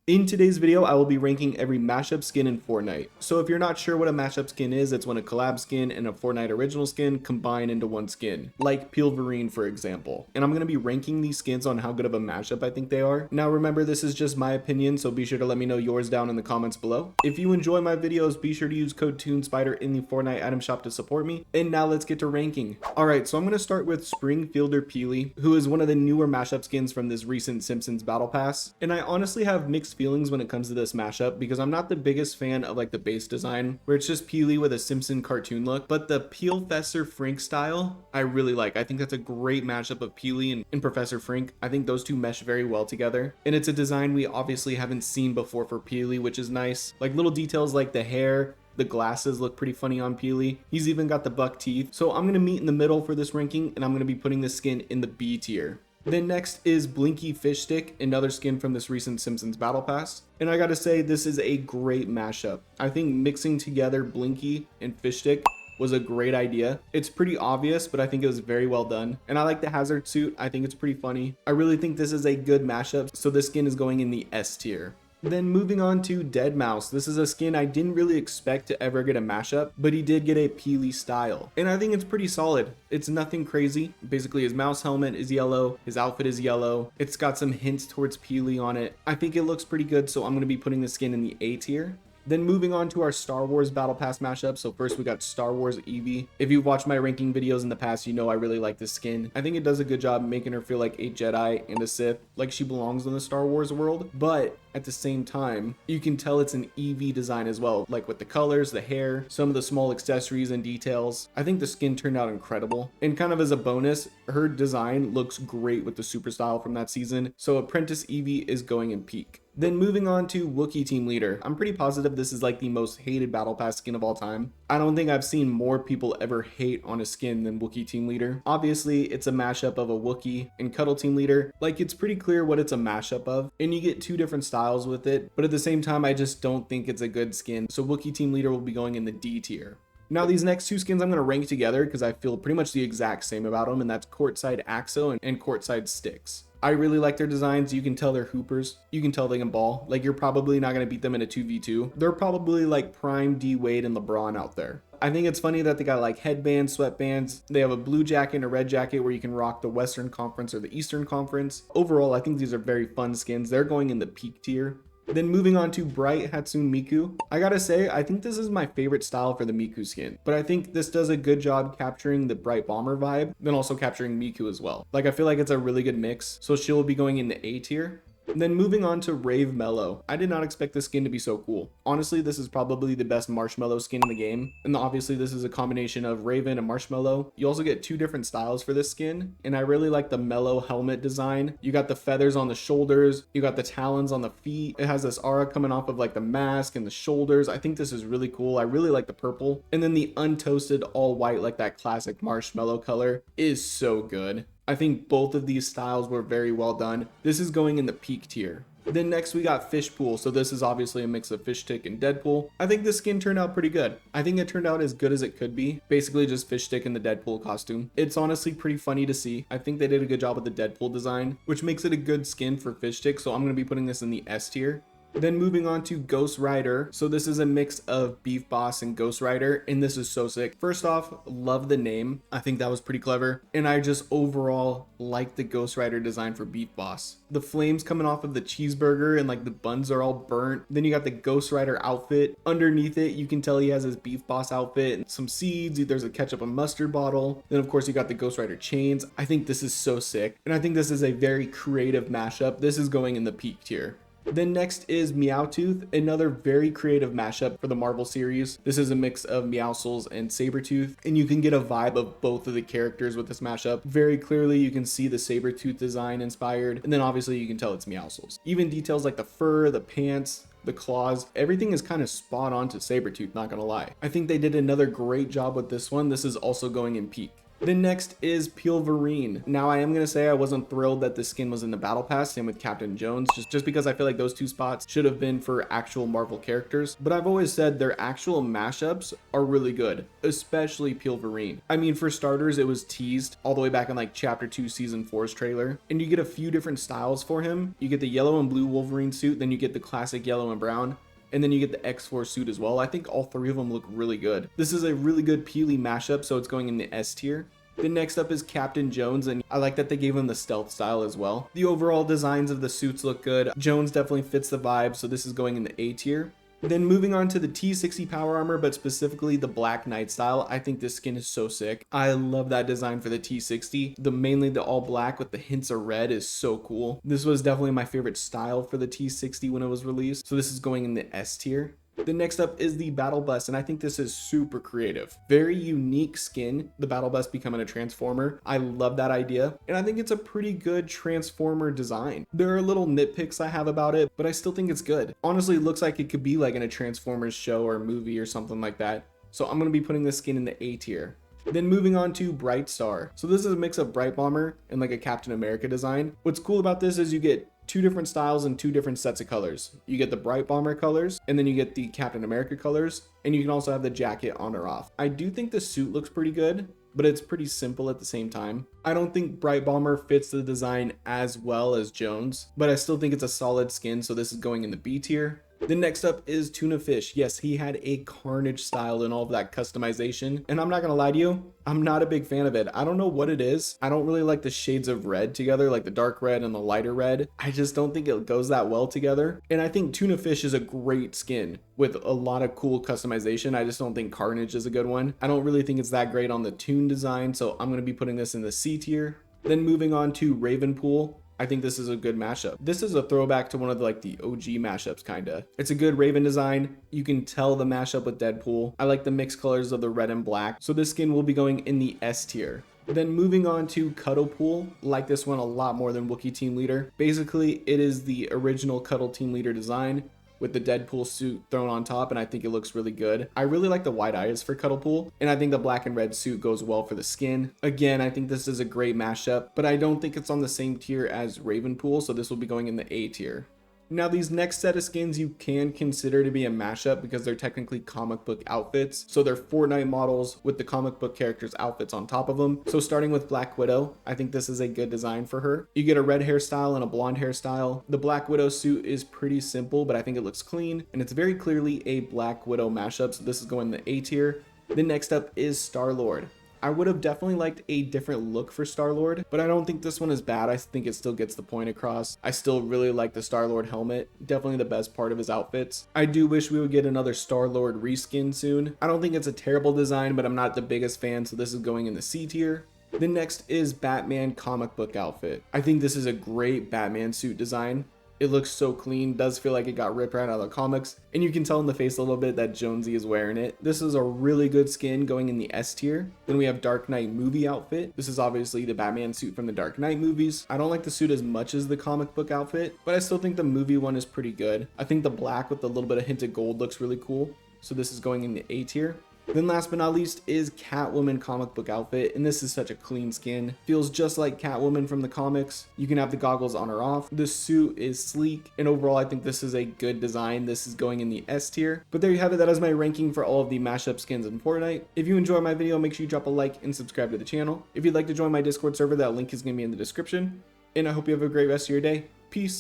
In today's video, I will be ranking every mashup skin in Fortnite. So if you're not sure what a mashup skin is, it's when a collab skin and a Fortnite original skin combine into one skin, like Peelverine for example. And I'm going to be ranking these skins on how good of a mashup I think they are. Now remember, this is just my opinion, so be sure to let me know yours down in the comments below. If you enjoy my videos, be sure to use code TuneSpider in the Fortnite item shop to support me. And now let's get to ranking. Alright, so I'm going to start with Springfielder Peely, who is one of the newer mashup skins from this recent Simpsons battle pass. And I honestly have mixed feelings when it comes to this mashup because I'm not the biggest fan of like the base design where it's just Peely with a Simpson cartoon look, but the Peelfesser Frink style I really like. I think that's a great mashup of Peely and Professor Frink. I think those two mesh very well together, and it's a design we obviously haven't seen before for Peely, which is nice. Like little details like the hair, the glasses look pretty funny on Peely. He's even got the buck teeth. So I'm gonna meet in the middle for this ranking, and I'm gonna be putting this skin in the B tier. Then next is Blinky Fishstick, another skin from this recent Simpsons battle pass. And I gotta say, this is a great mashup. I think mixing together Blinky and Fishstick was a great idea. It's pretty obvious, but I think it was very well done. And I like the hazard suit. I think it's pretty funny. I really think this is a good mashup, so this skin is going in the S tier. Then moving on to Deadmouse. This is a skin I didn't really expect to ever get a mashup, but he did get a Peely style. And I think it's pretty solid. It's nothing crazy. Basically his mouse helmet is yellow, his outfit is yellow. It's got some hints towards Peely on it. I think it looks pretty good, so I'm going to be putting the skin in the A tier. Then moving on to our Star Wars Battle Pass mashup. So first we got Star Wars Eevee. If you've watched my ranking videos in the past, you know I really like this skin. I think it does a good job making her feel like a Jedi and a Sith, like she belongs in the Star Wars world. But at the same time, you can tell it's an Eevee design as well, like with the colors, the hair, some of the small accessories and details. I think the skin turned out incredible. And kind of as a bonus, her design looks great with the super style from that season. So Apprentice Eevee is going in peak. Then moving on to Wookiee Team Leader. I'm pretty positive this is like the most hated Battle Pass skin of all time. I don't think I've seen more people ever hate on a skin than Wookiee Team Leader. Obviously, it's a mashup of a Wookiee and Cuddle Team Leader. Like, it's pretty clear what it's a mashup of, and you get two different styles with it, but at the same time, I just don't think it's a good skin. So Wookiee Team Leader will be going in the D tier. Now these next two skins I'm going to rank together because I feel pretty much the exact same about them, and that's Courtside Axo and Courtside Styx. I really like their designs. You can tell they're hoopers. You can tell they can ball. Like, you're probably not going to beat them in a 2v2. They're probably like prime D Wade and LeBron out there. I think it's funny that they got like headbands, sweatbands. They have a blue jacket and a red jacket where you can rock the Western Conference or the Eastern Conference. Overall, I think these are very fun skins. They're going in the peak tier. Then moving on to Bright Hatsune Miku. I gotta say, I think this is my favorite style for the Miku skin, but I think this does a good job capturing the Bright Bomber vibe, then also capturing Miku as well. Like, I feel like it's a really good mix, so she'll be going in the A tier. And then moving on to Marshmello. I did not expect this skin to be so cool. Honestly, this is probably the best Marshmello skin in the game. And obviously this is a combination of Raven and Marshmello. You also get two different styles for this skin. And I really like the Mellow helmet design. You got the feathers on the shoulders. You got the talons on the feet. It has this aura coming off of like the mask and the shoulders. I think this is really cool. I really like the purple. And then the untoasted all white, like that classic Marshmello color, is so good. I think both of these styles were very well done. This is going in the peak tier. Then next we got Fishpool. So this is obviously a mix of Fishstick and Deadpool. I think this skin turned out pretty good. I think it turned out as good as it could be. Basically just Fishstick in the Deadpool costume. It's honestly pretty funny to see. I think they did a good job with the Deadpool design, which makes it a good skin for Fishstick. So I'm going to be putting this in the S tier. Then moving on to Ghost Rider. So this is a mix of Beef Boss and Ghost Rider, and this is so sick. First off, love the name. I think that was pretty clever. And I just overall like the Ghost Rider design for Beef Boss. The flames coming off of the cheeseburger and like the buns are all burnt. Then you got the Ghost Rider outfit. Underneath it, you can tell he has his Beef Boss outfit and some seeds. There's a ketchup and mustard bottle. Then of course you got the Ghost Rider chains. I think this is so sick. And I think this is a very creative mashup. This is going in the peak tier. Then next is Meowtooth, another very creative mashup for the Marvel series. This is a mix of Meowscles and Sabretooth, and you can get a vibe of both of the characters with this mashup. Very clearly, you can see the Sabretooth design inspired, and then obviously you can tell it's Meowscles. Even details like the fur, the pants, the claws, everything is kind of spot on to Sabretooth, not gonna lie. I think they did another great job with this one. This is also going in peak. Then next is Peelverine. Now I am going to say I wasn't thrilled that the skin was in the battle pass, same with Captain Jones, just because I feel like those two spots should have been for actual Marvel characters. But I've always said their actual mashups are really good, especially Peelverine. I mean, for starters, it was teased all the way back in like chapter 2 season 4's trailer, and you get a few different styles for him. You get the yellow and blue Wolverine suit, then you get the classic yellow and brown, and then you get the X-Force suit as well. I think all three of them look really good. This is a really good Peely mashup, so it's going in the S tier. Then next up is Captain Jones, and I like that they gave him the stealth style as well. The overall designs of the suits look good. Jones definitely fits the vibe, so this is going in the A tier. Then moving on to the T60 power armor, but specifically the Black Knight style. I think this skin is so sick. I love that design for the T60. Mainly the all black with the hints of red is so cool. This was definitely my favorite style for the T60 when it was released. So this is going in the S tier. The next up is the Battle Bus, and I think this is super creative. Very unique skin, the Battle Bus becoming a Transformer. I love that idea, and I think it's a pretty good Transformer design. There are little nitpicks I have about it, but I still think it's good. Honestly, it looks like it could be like in a Transformers show or movie or something like that. So I'm going to be putting this skin in the A tier. Then moving on to Bright Star. So this is a mix of Bright Bomber and like a Captain America design. What's cool about this is you get two different styles and two different sets of colors. You get the Bright Bomber colors, and then you get the Captain America colors, and you can also have the jacket on or off. I do think the suit looks pretty good, but it's pretty simple at the same time. I don't think Bright Bomber fits the design as well as Jones, but I still think it's a solid skin, so this is going in the B tier. Then next up is Tuna Fish. Yes, he had a Carnage style and all of that customization. And I'm not gonna lie to you, I'm not a big fan of it. I don't know what it is. I don't really like the shades of red together, like the dark red and the lighter red. I just don't think it goes that well together. And I think Tuna Fish is a great skin with a lot of cool customization. I just don't think Carnage is a good one. I don't really think it's that great on the Toon design, so I'm gonna be putting this in the C tier. Then moving on to Ravenpool. I think this is a good mashup. This is a throwback to one of the OG mashups kinda. It's a good Raven design. You can tell the mashup with Deadpool. I like the mixed colors of the red and black. So this skin will be going in the S tier. Then moving on to Cuddlepool, like this one a lot more than Wookiee Team Leader. Basically, it is the original Cuddle Team Leader design with the Deadpool suit thrown on top, and I think it looks really good. I really like the wide eyes for Cuddlepool, and I think the black and red suit goes well for the skin. Again, I think this is a great mashup, but I don't think it's on the same tier as Ravenpool, so this will be going in the A tier. Now these next set of skins you can consider to be a mashup because they're technically comic book outfits. So they're Fortnite models with the comic book characters outfits on top of them. So starting with Black Widow, I think this is a good design for her. You get a red hairstyle and a blonde hairstyle. The Black Widow suit is pretty simple, but I think it looks clean, and it's very clearly a Black Widow mashup. So this is going in the A tier. Then next up is Star-Lord. I would have definitely liked a different look for Star-Lord, but I don't think this one is bad. I think it still gets the point across. I still really like the Star-Lord helmet. Definitely the best part of his outfits. I do wish we would get another Star-Lord reskin soon. I don't think it's a terrible design, but I'm not the biggest fan, so this is going in the C tier. Then next is Batman comic book outfit. I think this is a great Batman suit design. It looks so clean, does feel like it got ripped right out of the comics, and you can tell in the face a little bit that Jonesy is wearing it. This is a really good skin going in the S tier. Then we have Dark Knight movie outfit. This is obviously the Batman suit from the Dark Knight movies. I don't like the suit as much as the comic book outfit, but I still think the movie one is pretty good. I think the black with a little bit of hinted gold looks really cool, so this is going in the A tier. Then last but not least is Catwoman comic book outfit, and this is such a clean skin. Feels just like Catwoman from the comics. You can have the goggles on or off. The suit is sleek, and overall I think this is a good design. This is going in the S tier. But there you have it. That is my ranking for all of the mashup skins in Fortnite. If you enjoyed my video, make sure you drop a like and subscribe to the channel. If you'd like to join my Discord server, that link is going to be in the description. And I hope you have a great rest of your day. Peace.